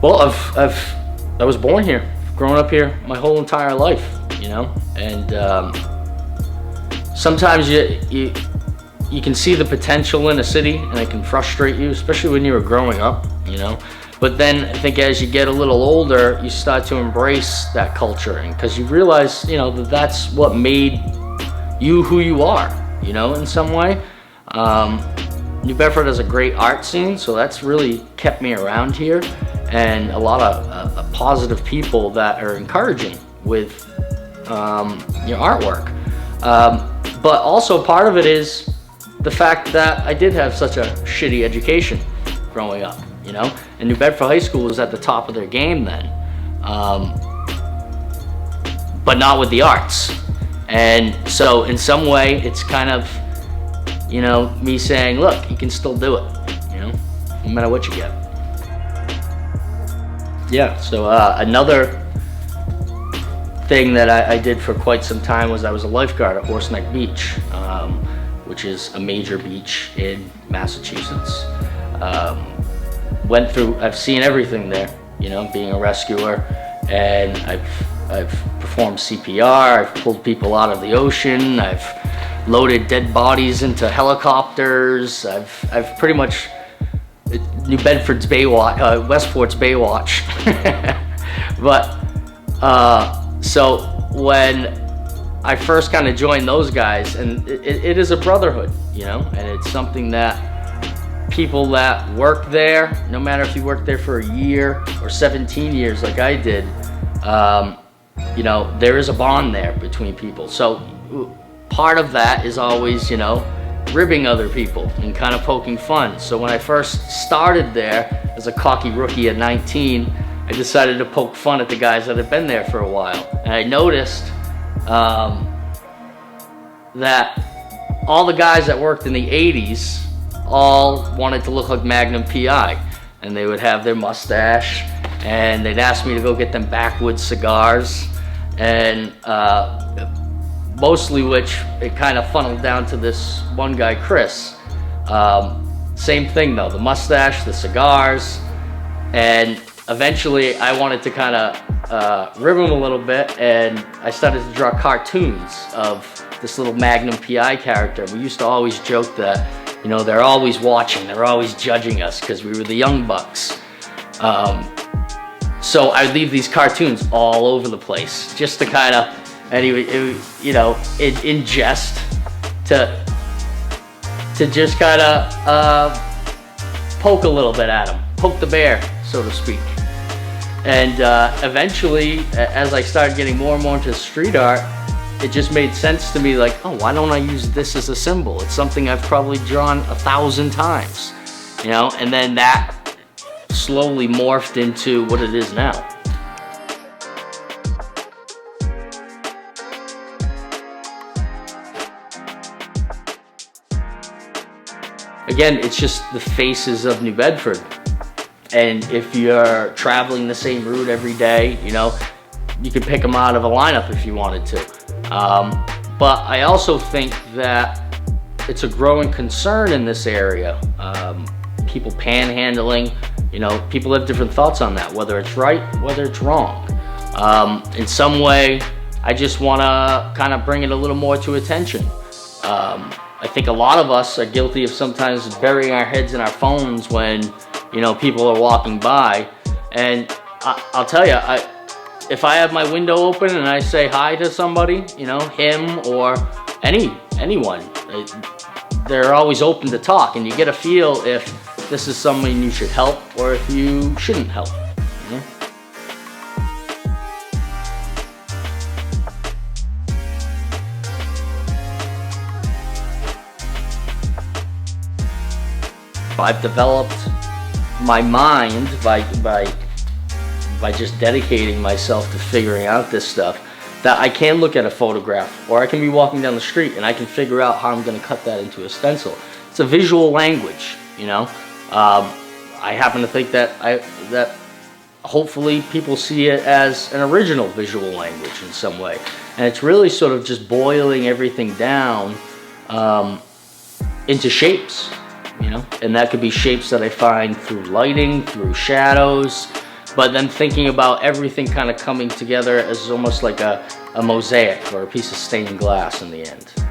Well, I was born here, grown up here my whole entire life, and sometimes you can see the potential in a city, and it can frustrate you, especially when you were growing up, But then I think as you get a little older, you start to embrace that culture, and because you realize, that that's what made you who you are, in some way. New Bedford has a great art scene, so that's really kept me around here, and a lot of positive people that are encouraging with your artwork. But also part of it is the fact that I did have such a shitty education growing up, and New Bedford High School was at the top of their game then, but not with the arts. And so in some way it's kind of, me saying, look, you can still do it, no matter what you get. Yeah, so another thing that I did for quite some time was I was a lifeguard at Horseneck Beach, which is a major beach in Massachusetts. I've seen everything there, being a rescuer, and I've performed CPR, I've pulled people out of the ocean, I've loaded dead bodies into helicopters, I've pretty much, New Bedford's Baywatch, Westport's Baywatch. But, so when I first kind of joined those guys, and it is a brotherhood, and it's something that people that work there, no matter if you work there for a year or 17 years like I did, there is a bond there between people. So part of that is always, ribbing other people and kind of poking fun. So when I first started there as a cocky rookie at 19, I decided to poke fun at the guys that had been there for a while. And I noticed that all the guys that worked in the 80s all wanted to look like Magnum PI, and they would have their mustache, and they'd ask me to go get them backwoods cigars, and mostly which it kind of funneled down to this one guy, Chris. Same thing though, the mustache, the cigars, and eventually I wanted to kind of rib him a little bit, and I started to draw cartoons of this little Magnum PI character. We used to always joke that, they're always watching, they're always judging us because we were the young bucks. So I'd leave these cartoons all over the place just to kind of, and in jest, to just kind of poke a little bit at him, poke the bear, so to speak. And eventually, as I started getting more and more into street art, it just made sense to me, like, oh, why don't I use this as a symbol? It's something I've probably drawn 1,000 times, and then that slowly morphed into what it is now. Again, it's just the faces of New Bedford. And if you're traveling the same route every day, you could pick them out of a lineup if you wanted to. But I also think that it's a growing concern in this area. People panhandling, people have different thoughts on that, whether it's right, whether it's wrong. In some way, I just want to kind of bring it a little more to attention. I think a lot of us are guilty of sometimes burying our heads in our phones when, people are walking by. And I'll tell you, if I have my window open and I say hi to somebody, him or anyone, they're always open to talk, and you get a feel if this is someone you should help or if you shouldn't help. I've developed my mind by just dedicating myself to figuring out this stuff, that I can look at a photograph, or I can be walking down the street and I can figure out how I'm going to cut that into a stencil. It's a visual language, I happen to think that hopefully people see it as an original visual language in some way, and it's really sort of just boiling everything down into shapes, and that could be shapes that I find through lighting, through shadows, but then thinking about everything kind of coming together as almost like a mosaic or a piece of stained glass in the end.